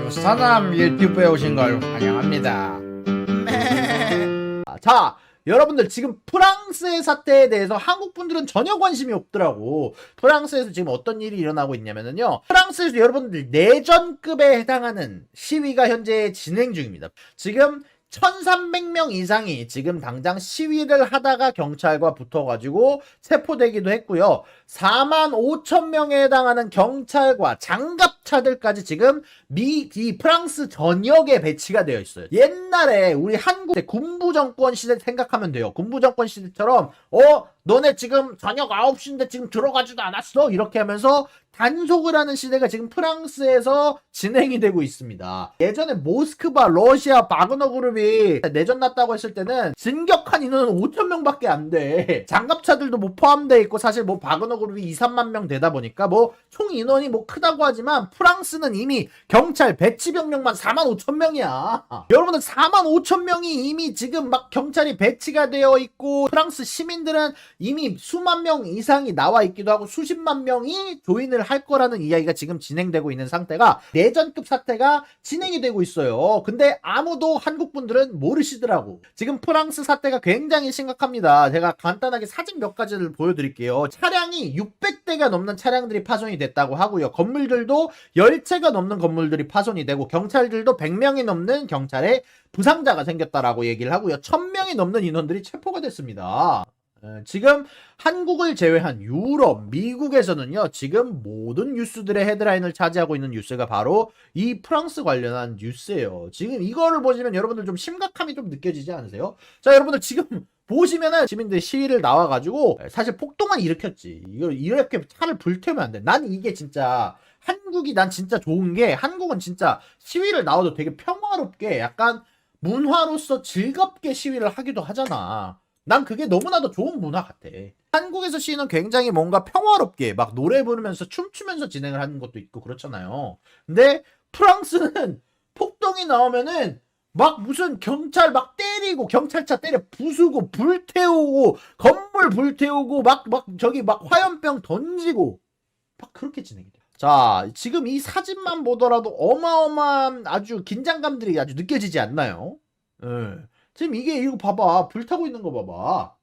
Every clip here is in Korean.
유선암 유튜브에 오신 걸 환영합니다. 자, 여러분들 지금 프랑스의 사태에 대해서 한국 분들은 전혀 관심이 없더라고. 프랑스에서 지금 어떤 일이 일어나고 있냐면요. 프랑스에서 여러분들 내전급에 해당하는 시위가 현재 진행 중입니다. 지금 1300명 이상이 지금 당장 시위를 하다가 경찰과 붙어가지고 체포되기도 했고요. 45,000명에 해당하는 경찰과 장갑차들까지 지금 이 프랑스 전역에 배치가 되어 있어요. 옛날에 우리 한국 군부 정권 시대 생각하면 돼요. 군부 정권 시대처럼 너네 지금 저녁 9시인데 지금 들어가지도 않았어? 이렇게 하면서 단속을 하는 시대가 지금 프랑스에서 진행이 되고 있습니다. 예전에 모스크바, 러시아, 바그너 그룹이 내전 났다고 했을 때는 진격한 인원은 5,000명밖에 안 돼. 장갑차들도 뭐 포함되어 있고 사실 뭐 바그너 그룹이 2, 3만 명 되다 보니까 뭐 총 인원이 뭐 크다고 하지만 프랑스는 이미 경찰 배치 병력만 45,000명이야. 여러분은 45,000명이 이미 지금 막 경찰이 배치가 되어 있고 프랑스 시민들은 이미 수만 명 이상이 나와 있기도 하고 수십만 명이 조인을 할 거라는 이야기가 지금 진행되고 있는 상태가 내전급 사태가 진행이 되고 있어요. 근데 아무도 한국 분들은 모르시더라고. 지금 프랑스 사태가 굉장히 심각합니다. 제가 간단하게 사진 몇 가지를 보여드릴게요. 차량이 600대가 넘는 차량들이 파손이 됐다고 하고요. 건물들도 10채가 넘는 건물들이 파손이 되고 경찰들도 100명이 넘는 경찰에 부상자가 생겼다라고 얘기를 하고요. 1000명이 넘는 인원들이 체포가 됐습니다. 지금 한국을 제외한 유럽, 미국에서는요, 지금 모든 뉴스들의 헤드라인을 차지하고 있는 뉴스가 바로 이 프랑스 관련한 뉴스예요. 지금 이거를 보시면 여러분들 좀 심각함이 좀 느껴지지 않으세요? 자, 여러분들 지금 보시면은 시민들 시위를 나와가지고 사실 폭동을 일으켰지. 이거 이렇게 차를 불태우면 안 돼. 난 이게 진짜 한국이 난 진짜 좋은 게 한국은 진짜 시위를 나와도 되게 평화롭게 약간 문화로서 즐겁게 시위를 하기도 하잖아. 난 그게 너무나도 좋은 문화 같아. 한국에서 시위는 굉장히 뭔가 평화롭게 막 노래 부르면서 춤추면서 진행을 하는 것도 있고 그렇잖아요. 근데 프랑스는 폭동이 나오면은 막 무슨 경찰 막 때리고 경찰차 때려 부수고 불태우고 건물 불태우고 막 저기 막 화염병 던지고 막 그렇게 진행이 돼. 자, 지금 이 사진만 보더라도 어마어마한 아주 긴장감들이 아주 느껴지지 않나요? 예. 지금 이거 봐봐. 불타고 있는 거 봐봐.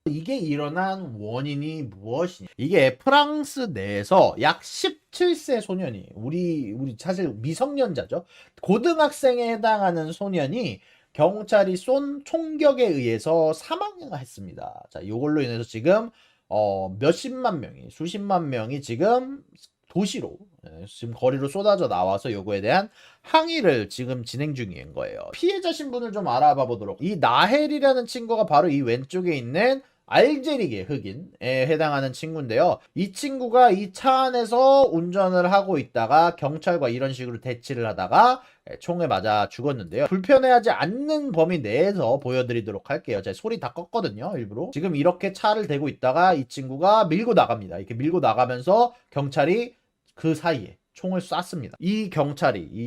이게 일어난 원인이 무엇이냐. 이게 프랑스 내에서 약 17세 소년이, 우리 사실 미성년자죠. 고등학생에 해당하는 소년이 경찰이 쏜 총격에 의해서 사망했습니다. 자, 이걸로 인해서 지금, 몇십만 명이, 수십만 명이 지금 도시로 지금 거리로 쏟아져 나와서 요거에 대한 항의를 지금 진행 중인 거예요. 피해자 신분을 좀 알아봐 보도록. 이 나헬이라는 친구가 바로 이 왼쪽에 있는 알제리계 흑인에 해당하는 친구인데요. 이 친구가 이 차 안에서 운전을 하고 있다가 경찰과 이런 식으로 대치를 하다가 총에 맞아 죽었는데요. 불편해하지 않는 범위 내에서 보여드리도록 할게요. 제가 소리 다 껐거든요. 일부러. 지금 이렇게 차를 대고 있다가 이 친구가 밀고 나갑니다. 이렇게 밀고 나가면서 경찰이 그 사이에 총을 쐈습니다. 이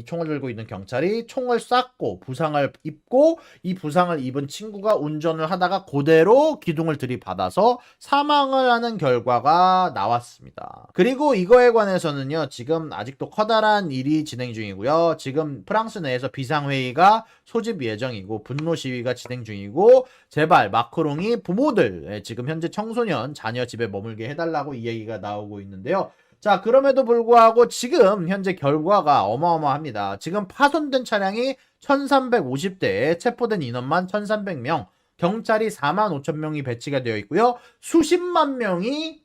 총을 들고 있는 경찰이 총을 쐈고 부상을 입고 이 부상을 입은 친구가 운전을 하다가 그대로 기둥을 들이받아서 사망을 하는 결과가 나왔습니다. 그리고 이거에 관해서는요, 지금 아직도 커다란 일이 진행 중이고요. 지금 프랑스 내에서 비상회의가 소집 예정이고 분노 시위가 진행 중이고 제발 마크롱이 부모들 지금 현재 청소년 자녀 집에 머물게 해달라고 이 얘기가 나오고 있는데요. 자, 그럼에도 불구하고 지금 현재 결과가 어마어마합니다. 지금 파손된 차량이 1350대에 체포된 인원만 1300명, 경찰이 45,000명이 배치가 되어 있고요. 수십만 명이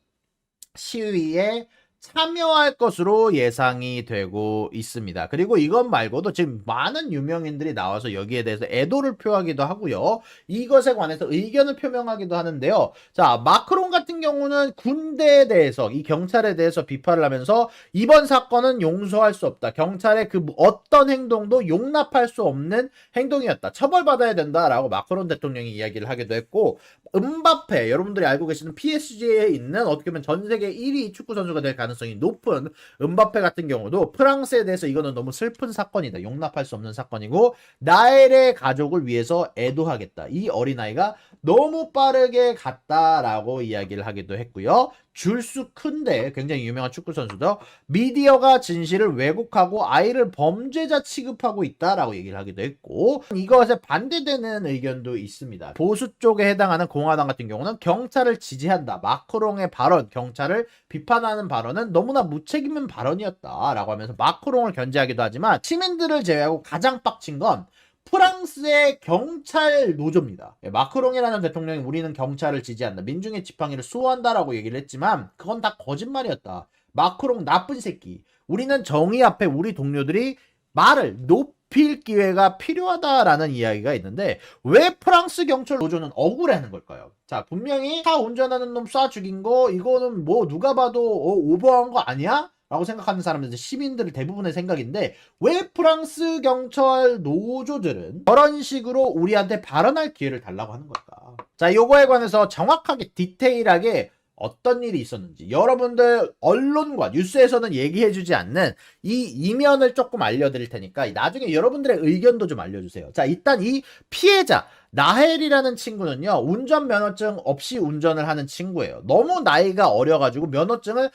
시위에 참여할 것으로 예상이 되고 있습니다. 그리고 이것 말고도 지금 많은 유명인들이 나와서 여기에 대해서 애도를 표하기도 하고요. 이것에 관해서 의견을 표명하기도 하는데요. 자, 마크롱 같은 경우는 군대에 대해서, 이 경찰에 대해서 비판을 하면서 이번 사건은 용서할 수 없다. 경찰의 그 어떤 행동도 용납할 수 없는 행동이었다. 처벌받아야 된다라고 마크롱 대통령이 이야기를 하기도 했고, 음바페, 여러분들이 알고 계시는 PSG에 있는 어떻게 보면 전 세계 1위 축구 선수가 될 가능성이 높은 음바페 같은 경우도 프랑스에 대해서 이거는 너무 슬픈 사건이다. 용납할 수 없는 사건이고 나엘의 가족을 위해서 애도하겠다. 이 어린아이가 너무 빠르게 갔다라고 이야기를 하기도 했고요. 줄수 큰데 굉장히 유명한 축구 선수죠. 미디어가 진실을 왜곡하고 아이를 범죄자 취급하고 있다라고 얘기를 하기도 했고, 이것에 반대되는 의견도 있습니다. 보수 쪽에 해당하는 공화당 같은 경우는 경찰을 지지한다. 마크롱의 발언, 경찰을 비판하는 발언은 너무나 무책임한 발언이었다라고 하면서 마크롱을 견제하기도 하지만, 시민들을 제외하고 가장 빡친 건 프랑스의 경찰 노조입니다. 마크롱이라는 대통령이 우리는 경찰을 지지한다, 민중의 지팡이를 수호한다라고 얘기를 했지만 그건 다 거짓말이었다. 마크롱 나쁜 새끼. 우리는 정의 앞에 우리 동료들이 말을 높일 기회가 필요하다라는 이야기가 있는데, 왜 프랑스 경찰 노조는 억울해하는 걸까요? 자, 분명히 차 운전하는 놈 쏴 죽인 거 이거는 뭐 누가 봐도 오버한 거 아니야? 라고 생각하는 사람들은 시민들 대부분의 생각인데, 왜 프랑스 경찰 노조들은 저런 식으로 우리한테 발언할 기회를 달라고 하는 걸까? 자, 요거에 관해서 정확하게 디테일하게 어떤 일이 있었는지 여러분들 언론과 뉴스에서는 얘기해주지 않는 이 이면을 조금 알려드릴 테니까 나중에 여러분들의 의견도 좀 알려주세요. 자, 일단 이 피해자 나헬이라는 친구는요, 운전면허증 없이 운전을 하는 친구예요. 너무 나이가 어려가지고 면허증을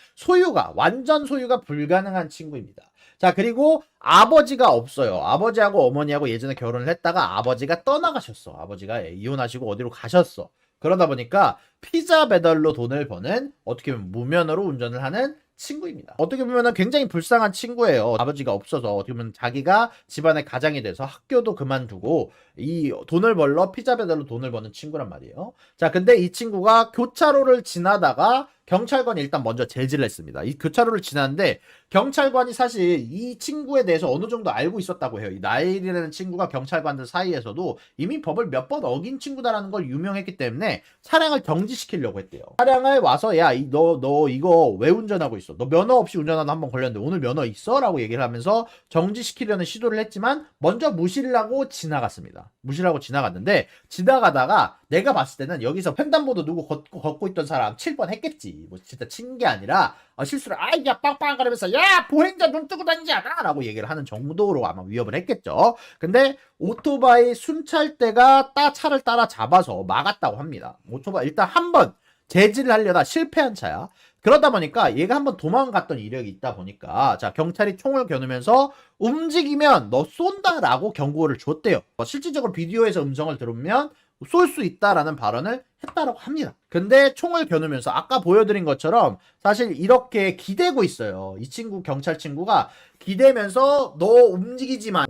완전 소유가 불가능한 친구입니다. 자, 그리고 아버지가 없어요. 아버지하고 어머니하고 예전에 결혼을 했다가 아버지가 떠나가셨어. 아버지가 이혼하시고 어디로 가셨어. 그러다 보니까 피자 배달로 돈을 버는, 어떻게 보면 무면허로 운전을 하는 친구입니다. 어떻게 보면 굉장히 불쌍한 친구예요. 아버지가 없어서 어떻게 보면 자기가 집안의 가장이 돼서 학교도 그만두고 이 돈을 벌러 피자 배달로 돈을 버는 친구란 말이에요. 자, 근데 이 친구가 교차로를 지나다가 경찰관이 일단 먼저 제지를 했습니다. 이 교차로를 지나는데 경찰관이 사실 이 친구에 대해서 어느 정도 알고 있었다고 해요. 이 나일이라는 친구가 경찰관들 사이에서도 이미 법을 몇 번 어긴 친구다라는 걸 유명했기 때문에 차량을 정지시키려고 했대요. 차량을 와서 야, 너 이거 왜 운전하고 있어? 너 면허 없이 운전하다 한 번 걸렸는데 오늘 면허 있어? 라고 얘기를 하면서 정지시키려는 시도를 했지만 먼저 무시를 하고 지나갔습니다. 무시를 하고 지나갔는데, 지나가다가 내가 봤을 때는 여기서 횡단보도 누구 걷고 있던 사람 칠 뻔 했겠지. 뭐 진짜 친 게 아니라 실수를 야 빵빵 거리면서 야 보행자 눈 뜨고 다니지 않아? 라고 얘기를 하는 정도로 아마 위협을 했겠죠. 근데 오토바이 순찰대가 차를 따라 잡아서 막았다고 합니다. 오토바이 일단 한번 제지를 하려다 실패한 차야. 그러다 보니까 얘가 한번 도망갔던 이력이 있다 보니까, 자, 경찰이 총을 겨누면서 움직이면 너 쏜다라고 경고를 줬대요. 실질적으로 비디오에서 음성을 들으면 쏠 수 있다라는 발언을 했다라고 합니다. 근데 총을 겨누면서 아까 보여드린 것처럼 사실 이렇게 기대고 있어요. 이 친구, 경찰 친구가 기대면서 너 움직이지 마,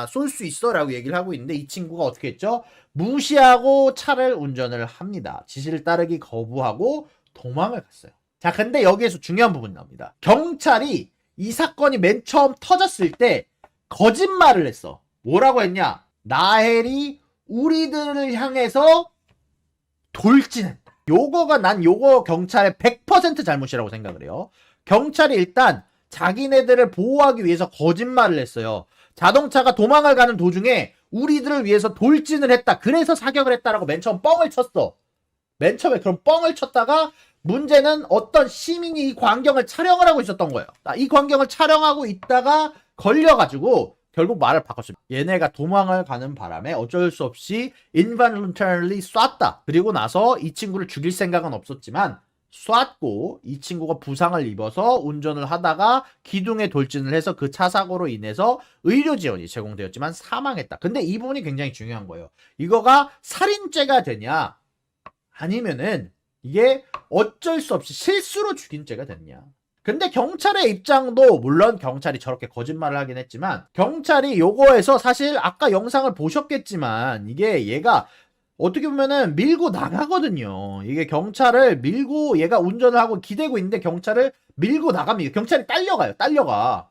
쏠 수 있어 라고 얘기를 하고 있는데, 이 친구가 어떻게 했죠? 무시하고 차를 운전을 합니다. 지시를 따르기 거부하고 도망을 갔어요. 자, 근데 여기에서 중요한 부분이 나옵니다. 경찰이 이 사건이 맨 처음 터졌을 때 거짓말을 했어. 뭐라고 했냐? 나헬이 우리들을 향해서 돌진했다. 요거 경찰의 100% 잘못이라고 생각을 해요. 경찰이 일단 자기네들을 보호하기 위해서 거짓말을 했어요. 자동차가 도망을 가는 도중에 우리들을 위해서 돌진을 했다, 그래서 사격을 했다라고 맨 처음 뻥을 쳤어. 맨 처음에 그런 뻥을 쳤다가, 문제는 어떤 시민이 이 광경을 촬영을 하고 있었던 거예요. 이 광경을 촬영하고 있다가 걸려가지고 결국 말을 바꿨습니다. 얘네가 도망을 가는 바람에 어쩔 수 없이 involuntarily 쐈다. 그리고 나서 이 친구를 죽일 생각은 없었지만 쐈고, 이 친구가 부상을 입어서 운전을 하다가 기둥에 돌진을 해서 그 차 사고로 인해서 의료 지원이 제공되었지만 사망했다. 근데 이 부분이 굉장히 중요한 거예요. 이거가 살인죄가 되냐, 아니면은 이게 어쩔 수 없이 실수로 죽인 죄가 됐냐. 근데 경찰의 입장도, 물론 경찰이 저렇게 거짓말을 하긴 했지만, 경찰이 요거에서 사실 아까 영상을 보셨겠지만 이게 얘가 어떻게 보면은 밀고 나가거든요. 이게 경찰을 밀고, 얘가 운전을 하고 기대고 있는데 경찰을 밀고 나갑니다. 경찰이 딸려가.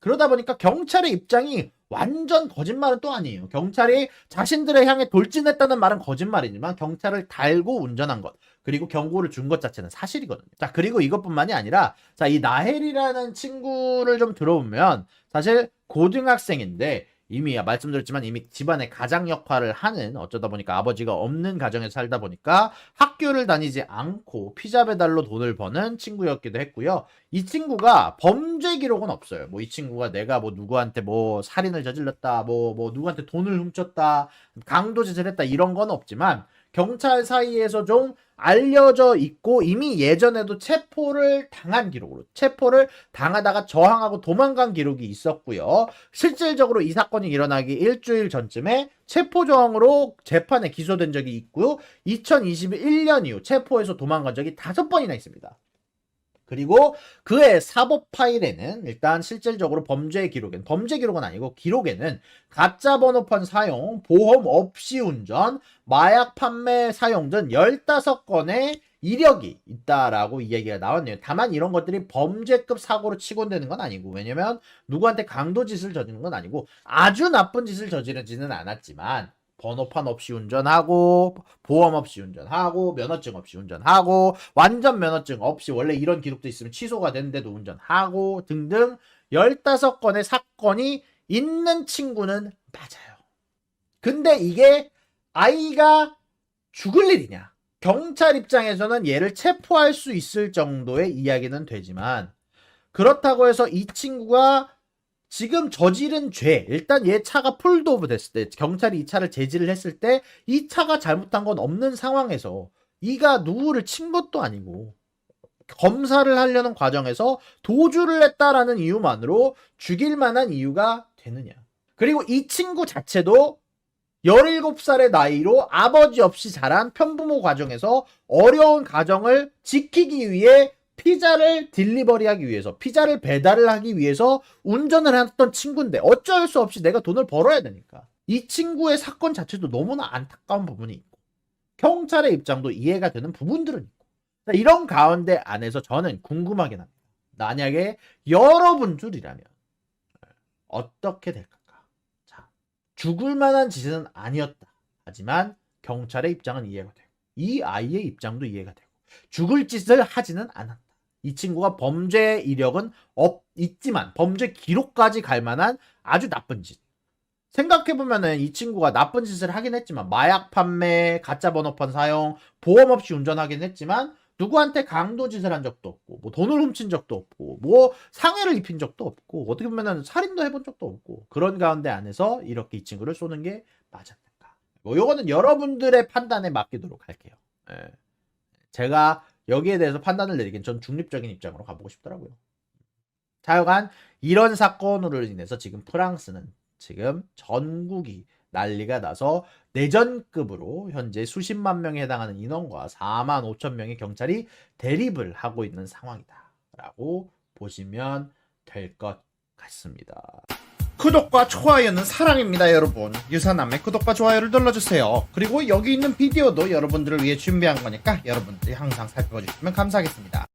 그러다 보니까 경찰의 입장이 완전 거짓말은 또 아니에요. 경찰이 자신들을 향해 돌진했다는 말은 거짓말이지만 경찰을 달고 운전한 것, 그리고 경고를 준 것 자체는 사실이거든요. 자, 그리고 이것뿐만이 아니라, 자, 이 나헬이라는 친구를 좀 들어보면 사실 고등학생인데 이미 말씀드렸지만 이미 집안의 가장 역할을 하는, 어쩌다 보니까 아버지가 없는 가정에 살다 보니까 학교를 다니지 않고 피자 배달로 돈을 버는 친구였기도 했고요. 이 친구가 범죄 기록은 없어요. 뭐 이 친구가 내가 뭐 누구한테 뭐 살인을 저질렀다, 뭐 누구한테 돈을 훔쳤다, 강도짓을 했다, 이런 건 없지만 경찰 사이에서 좀 알려져 있고 이미 예전에도 체포를 당한 기록으로 체포를 당하다가 저항하고 도망간 기록이 있었고요. 실질적으로 이 사건이 일어나기 일주일 전쯤에 체포 저항으로 재판에 기소된 적이 있고요. 2021년 이후 체포해서 도망간 적이 5번이나 있습니다. 그리고 그의 사법 파일에는 일단 실질적으로 범죄 기록은 아니고 기록에는 가짜 번호판 사용, 보험 없이 운전, 마약 판매 사용 등 15건의 이력이 있다라고 이야기가 나왔네요. 다만 이런 것들이 범죄급 사고로 치곤되는 건 아니고, 왜냐면 누구한테 강도짓을 저지른 건 아니고 아주 나쁜 짓을 저지르지는 않았지만 번호판 없이 운전하고 보험 없이 운전하고 면허증 없이 운전하고 완전 면허증 없이 원래 이런 기록도 있으면 취소가 되는데도 운전하고 등등 15건의 사건이 있는 친구는 맞아요. 근데 이게 아이가 죽을 일이냐? 경찰 입장에서는 얘를 체포할 수 있을 정도의 이야기는 되지만, 그렇다고 해서 이 친구가 지금 저지른 죄, 일단 얘 차가 폴드 오브 됐을 때, 경찰이 이 차를 제지를 했을 때 이 차가 잘못한 건 없는 상황에서 이가 누구를 친 것도 아니고 검사를 하려는 과정에서 도주를 했다라는 이유만으로 죽일 만한 이유가 되느냐. 그리고 이 친구 자체도 17살의 나이로 아버지 없이 자란 편부모 과정에서 어려운 가정을 지키기 위해 피자를 딜리버리하기 위해서, 피자를 배달을 하기 위해서 운전을 했던 친구인데 어쩔 수 없이 내가 돈을 벌어야 되니까. 이 친구의 사건 자체도 너무나 안타까운 부분이 있고 경찰의 입장도 이해가 되는 부분들은 있고, 이런 가운데 안에서 저는 궁금하긴 합니다. 만약에 여러분들이라면 어떻게 될까? 자, 죽을 만한 짓은 아니었다. 하지만 경찰의 입장은 이해가 되고 이 아이의 입장도 이해가 되고 죽을 짓을 하지는 않았다. 이 친구가 범죄 이력은 있지만 범죄 기록까지 갈 만한 아주 나쁜 짓. 생각해보면은 이 친구가 나쁜 짓을 하긴 했지만 마약 판매, 가짜 번호판 사용, 보험 없이 운전하긴 했지만 누구한테 강도 짓을 한 적도 없고 뭐 돈을 훔친 적도 없고 뭐 상해를 입힌 적도 없고 어떻게 보면은 살인도 해본 적도 없고, 그런 가운데 안에서 이렇게 이 친구를 쏘는 게 맞았는가? 뭐 요거는 여러분들의 판단에 맡기도록 할게요. 예. 제가 여기에 대해서 판단을 내리긴 전 중립적인 입장으로 가보고 싶더라고요. 자여간 이런 사건으로 인해서 지금 프랑스는 지금 전국이 난리가 나서 내전급으로 현재 수십만 명에 해당하는 인원과 4만 5천 명의 경찰이 대립을 하고 있는 상황이다 라고 보시면 될 것 같습니다. 구독과 좋아요는 사랑입니다, 여러분. 유사남의 구독과 좋아요를 눌러주세요. 그리고 여기 있는 비디오도 여러분들을 위해 준비한 거니까 여러분들이 항상 살펴봐 주시면 감사하겠습니다.